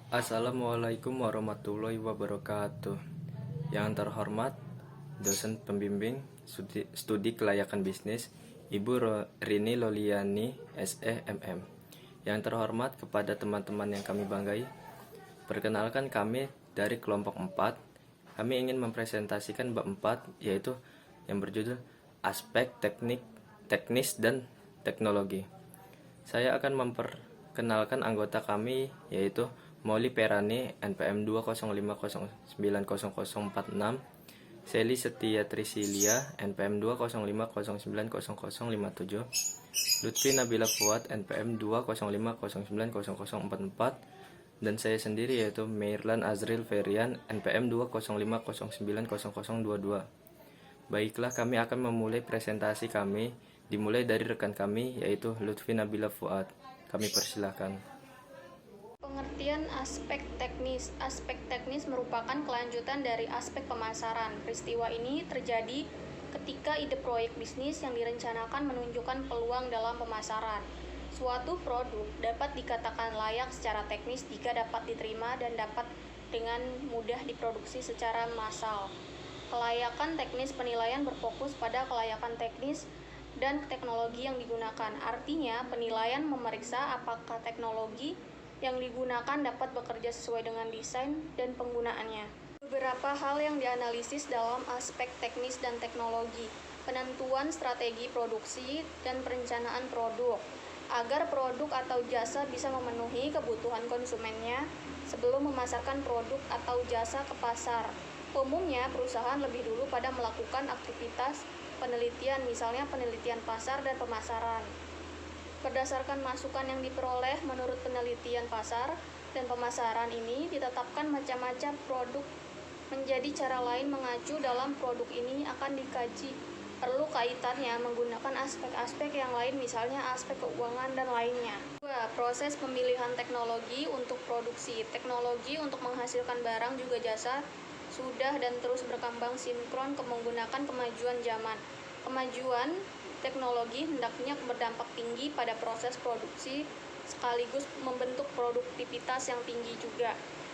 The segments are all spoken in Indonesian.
Assalamualaikum warahmatullahi wabarakatuh. Yang terhormat dosen pembimbing studi kelayakan bisnis Ibu Rini Loliani SEMM. Yang terhormat kepada teman-teman yang kami banggai, perkenalkan kami dari kelompok 4. Kami ingin mempresentasikan bab 4, yaitu yang berjudul aspek teknis dan teknologi. Saya akan memperkenalkan anggota kami, yaitu Molly Perani NPM 205090046, Seli Setia Trisilia NPM 205090057, Lutfi Nabila Fuad NPM 205090044, dan saya sendiri yaitu Meirlan Azril Ferian NPM 205090022. Baiklah, kami akan memulai presentasi kami, dimulai dari rekan kami yaitu Lutfi Nabila Fuad. Kami persilahkan. Pengertian aspek teknis. Aspek teknis merupakan kelanjutan dari aspek pemasaran. Peristiwa ini terjadi ketika ide proyek bisnis yang direncanakan menunjukkan peluang dalam pemasaran. Suatu produk dapat dikatakan layak secara teknis jika dapat diterima dan dapat dengan mudah diproduksi secara massal. Kelayakan teknis penilaian berfokus pada kelayakan teknis dan teknologi yang digunakan. Artinya, penilaian memeriksa apakah teknologi yang digunakan dapat bekerja sesuai dengan desain dan penggunaannya. Beberapa hal yang dianalisis dalam aspek teknis dan teknologi: penentuan strategi produksi dan perencanaan produk, agar produk atau jasa bisa memenuhi kebutuhan konsumennya sebelum memasarkan produk atau jasa ke pasar. Umumnya, perusahaan lebih dulu pada melakukan aktivitas penelitian, misalnya penelitian pasar dan pemasaran. Berdasarkan masukan yang diperoleh menurut penelitian pasar dan pemasaran ini, ditetapkan macam-macam produk menjadi cara lain mengacu dalam produk ini akan dikaji. Perlu kaitannya menggunakan aspek-aspek yang lain, misalnya aspek keuangan dan lainnya. 2. Proses pemilihan teknologi untuk produksi. Teknologi untuk menghasilkan barang juga jasa sudah dan terus berkembang sinkron menggunakan kemajuan zaman. Kemajuan teknologi hendaknya berdampak tinggi pada proses produksi sekaligus membentuk produktivitas yang tinggi juga.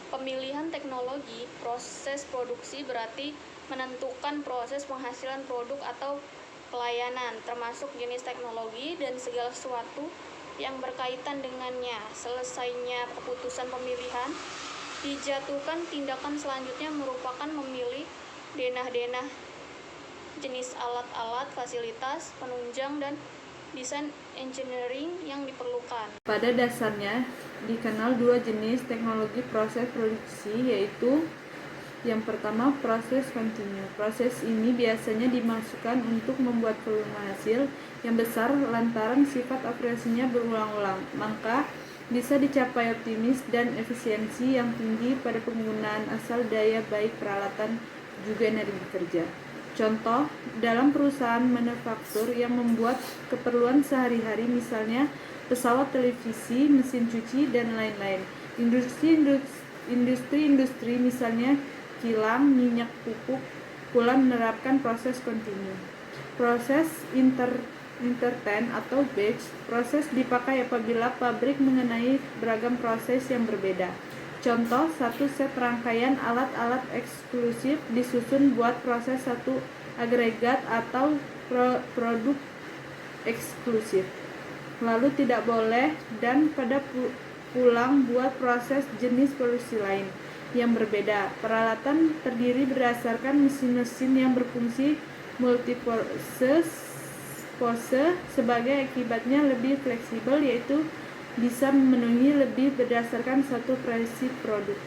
Pemilihan teknologi proses produksi berarti menentukan proses penghasilan produk atau pelayanan, termasuk jenis teknologi dan segala sesuatu yang berkaitan dengannya. Selesainya keputusan pemilihan, dijatuhkan tindakan selanjutnya merupakan memilih denah-denah jenis alat-alat, fasilitas, penunjang, dan desain engineering yang diperlukan. Pada dasarnya, dikenal dua jenis teknologi proses produksi, yaitu yang pertama proses kontinu. Proses ini biasanya dimasukkan untuk membuat volume hasil yang besar lantaran sifat operasinya berulang-ulang, maka bisa dicapai optimis dan efisiensi yang tinggi pada penggunaan asal daya baik peralatan juga energi kerja. Contoh, dalam perusahaan manufaktur yang membuat keperluan sehari-hari, misalnya pesawat televisi, mesin cuci, dan lain-lain. Industri misalnya kilang, minyak pupuk, pula menerapkan proses kontinu. Proses interten atau batch, proses dipakai apabila pabrik mengenai beragam proses yang berbeda. Contoh, satu set rangkaian alat-alat eksklusif disusun buat proses satu agregat atau produk eksklusif. Lalu tidak boleh dan pada pulang buat proses jenis produksi lain yang berbeda. Peralatan terdiri berdasarkan mesin-mesin yang berfungsi multipose sebagai akibatnya lebih fleksibel, yaitu bisa memenuhi lebih berdasarkan satu prinsip produk.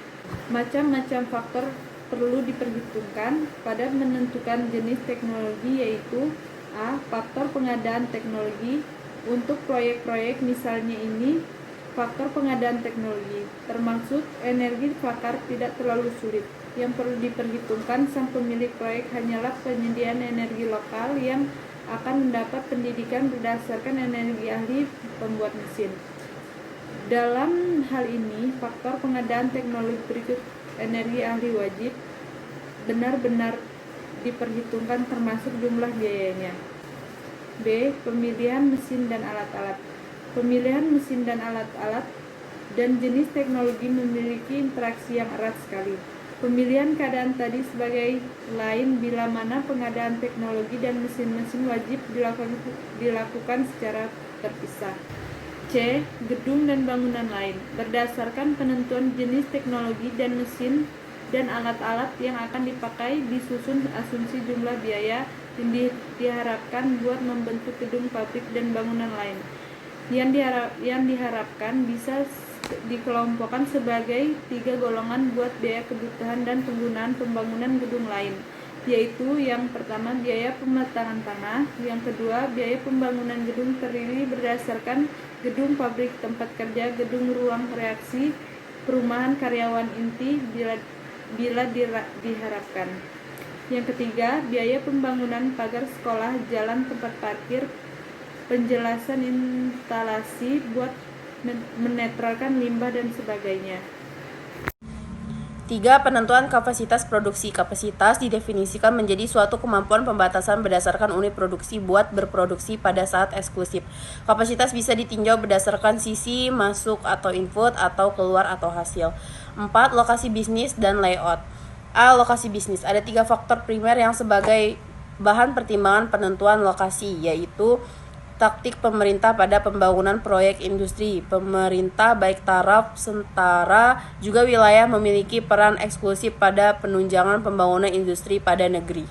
Macam-macam faktor perlu diperhitungkan pada menentukan jenis teknologi, yaitu A. Faktor pengadaan teknologi. Untuk proyek-proyek misalnya ini, faktor pengadaan teknologi termasuk energi bakar tidak terlalu sulit. Yang perlu diperhitungkan sang pemilik proyek hanyalah penyediaan energi lokal yang akan mendapat pendidikan berdasarkan energi ahli pembuat mesin. Dalam hal ini, faktor pengadaan teknologi berikut energi ahli wajib benar-benar diperhitungkan termasuk jumlah biayanya. B. Pemilihan mesin dan alat-alat. Pemilihan mesin dan alat-alat dan jenis teknologi memiliki interaksi yang erat sekali. Pemilihan keadaan tadi sebagai lain bila mana pengadaan teknologi dan mesin-mesin wajib dilakukan secara terpisah. C. Gedung dan bangunan lain. Berdasarkan penentuan jenis teknologi dan mesin dan alat-alat yang akan dipakai, disusun asumsi jumlah biaya yang diharapkan buat membentuk gedung, pabrik, dan bangunan lain. Yang diharapkan bisa dikelompokkan sebagai 3 golongan buat biaya kebutuhan dan penggunaan pembangunan gedung lain, yaitu yang pertama biaya pematangan tanah, yang kedua biaya pembangunan gedung terdiri berdasarkan gedung, pabrik, tempat kerja, gedung, ruang reaksi, perumahan karyawan inti bila diharapkan. Yang ketiga biaya pembangunan pagar sekolah, jalan, tempat parkir, penjelasan instalasi buat menetralkan limbah dan sebagainya. 3. Penentuan kapasitas produksi. Kapasitas didefinisikan menjadi suatu kemampuan pembatasan berdasarkan unit produksi buat berproduksi pada saat eksklusif. Kapasitas bisa ditinjau berdasarkan sisi masuk atau input atau keluar atau hasil. 4. Lokasi bisnis dan layout. A. Lokasi bisnis. Ada 3 faktor primer yang sebagai bahan pertimbangan penentuan lokasi, yaitu taktik pemerintah pada pembangunan proyek industri. Pemerintah baik taraf, sentara, juga wilayah memiliki peran eksklusif pada penunjangan pembangunan industri pada negeri.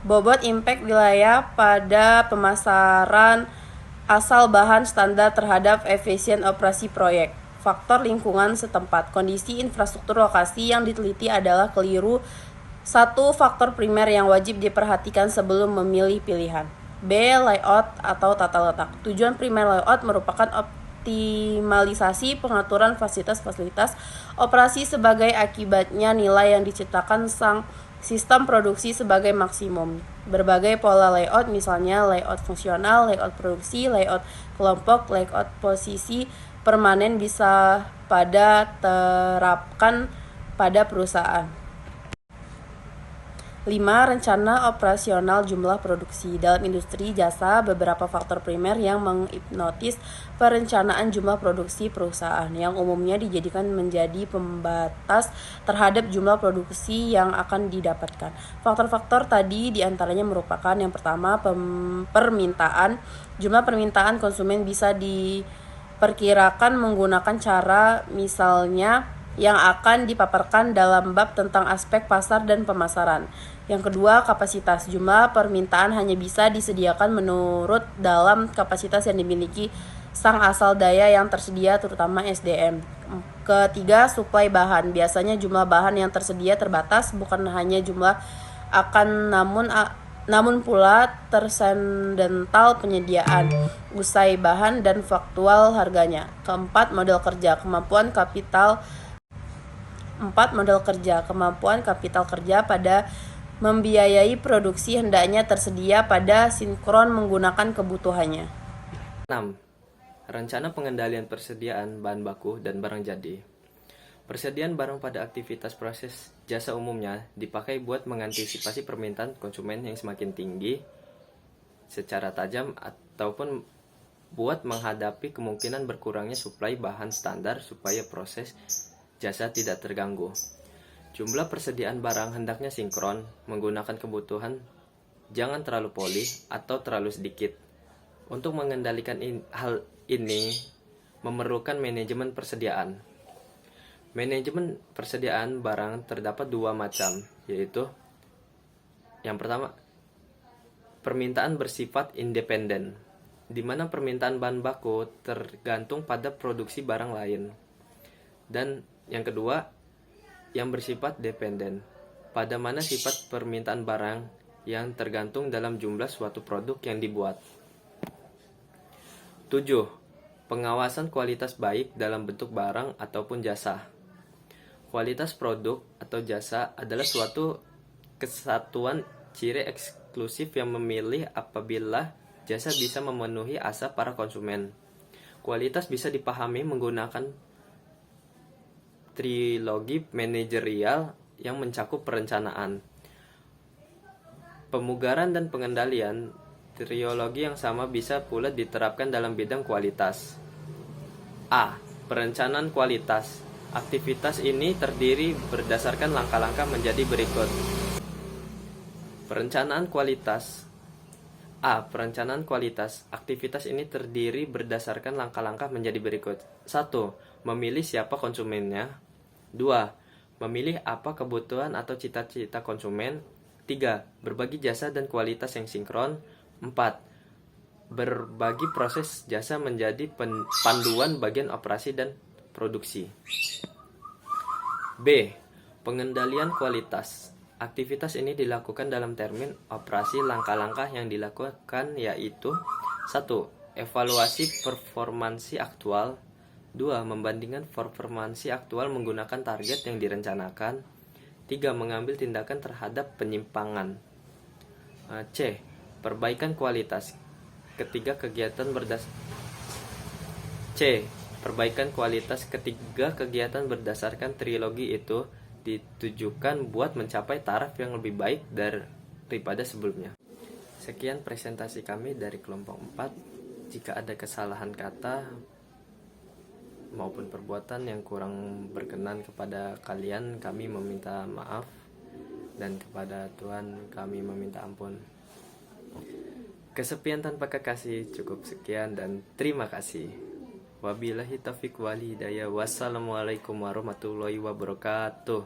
Bobot impact wilayah pada pemasaran asal bahan standar terhadap efisien operasi proyek. Faktor lingkungan setempat. Kondisi infrastruktur lokasi yang diteliti adalah keliru. 1 faktor primer yang wajib diperhatikan sebelum memilih pilihan. B. Layout atau tata letak. Tujuan primer layout merupakan optimalisasi pengaturan fasilitas-fasilitas operasi sebagai akibatnya nilai yang diciptakan sang sistem produksi sebagai maksimum. Berbagai pola layout, misalnya layout fungsional, layout produksi, layout kelompok, layout posisi permanen, bisa pada terapkan pada perusahaan. 5. Rencana operasional jumlah produksi. Dalam industri jasa, beberapa faktor primer yang menghipnotis perencanaan jumlah produksi perusahaan, yang umumnya dijadikan menjadi pembatas terhadap jumlah produksi yang akan didapatkan. Faktor-faktor tadi diantaranya merupakan yang pertama, permintaan. Jumlah permintaan konsumen bisa diperkirakan menggunakan cara misalnya yang akan dipaparkan dalam bab tentang aspek pasar dan pemasaran. Yang kedua, kapasitas. Jumlah permintaan hanya bisa disediakan menurut dalam kapasitas yang dimiliki sang asal daya yang tersedia, terutama SDM. Ketiga, suplai bahan. Biasanya jumlah bahan yang tersedia terbatas, bukan hanya jumlah namun pula tersendental penyediaan, usai bahan, dan faktual harganya. Keempat, model kerja. Kemampuan kapital kerja pada membiayai produksi hendaknya tersedia pada sinkron menggunakan kebutuhannya. 6. Rencana pengendalian persediaan bahan baku dan barang jadi. Persediaan barang pada aktivitas proses jasa umumnya dipakai buat mengantisipasi permintaan konsumen yang semakin tinggi secara tajam ataupun buat menghadapi kemungkinan berkurangnya suplai bahan standar supaya proses jasa tidak terganggu. Jumlah persediaan barang hendaknya sinkron menggunakan kebutuhan, jangan terlalu poli atau terlalu sedikit. Untuk mengendalikan hal ini memerlukan manajemen persediaan. Manajemen persediaan barang terdapat 2 macam, yaitu yang pertama, permintaan bersifat independen, di mana permintaan bahan baku tergantung pada produksi barang lain. Dan yang kedua, yang bersifat dependen, pada mana sifat permintaan barang yang tergantung dalam jumlah suatu produk yang dibuat. 7. Pengawasan kualitas baik dalam bentuk barang ataupun jasa. Kualitas produk atau jasa adalah suatu kesatuan ciri eksklusif yang memilih apabila jasa bisa memenuhi asa para konsumen. Kualitas bisa dipahami menggunakan trilogi manajerial yang mencakup perencanaan, pemugaran, dan pengendalian. Trilogi yang sama bisa pula diterapkan dalam bidang kualitas. A. Perencanaan kualitas. Aktivitas ini terdiri berdasarkan langkah-langkah menjadi berikut. Perencanaan kualitas. A. Perencanaan kualitas. Aktivitas ini terdiri berdasarkan langkah-langkah menjadi berikut. 1. Memilih siapa konsumennya. 2. Memilih apa kebutuhan atau cita-cita konsumen. 3. Berbagi jasa dan kualitas yang sinkron. 4. Berbagi proses jasa menjadi panduan bagian operasi dan produksi. B. Pengendalian kualitas. Aktivitas ini dilakukan dalam termin operasi. Langkah-langkah yang dilakukan yaitu 1. Evaluasi performansi aktual. 2. Membandingkan performansi aktual menggunakan target yang direncanakan. 3. Mengambil tindakan terhadap penyimpangan. C. Perbaikan kualitas. Ketiga kegiatan berdasarkan trilogi itu ditujukan buat mencapai taraf yang lebih baik daripada sebelumnya. Sekian presentasi kami dari kelompok 4. Jika ada kesalahan kata maupun perbuatan yang kurang berkenan kepada kalian, kami meminta maaf, dan kepada Tuhan kami meminta ampun. Kesepian tanpa kekasih. Cukup sekian dan terima kasih. Wabillahi taufiq wal hidayah. Wassalamualaikum warahmatullahi wabarakatuh.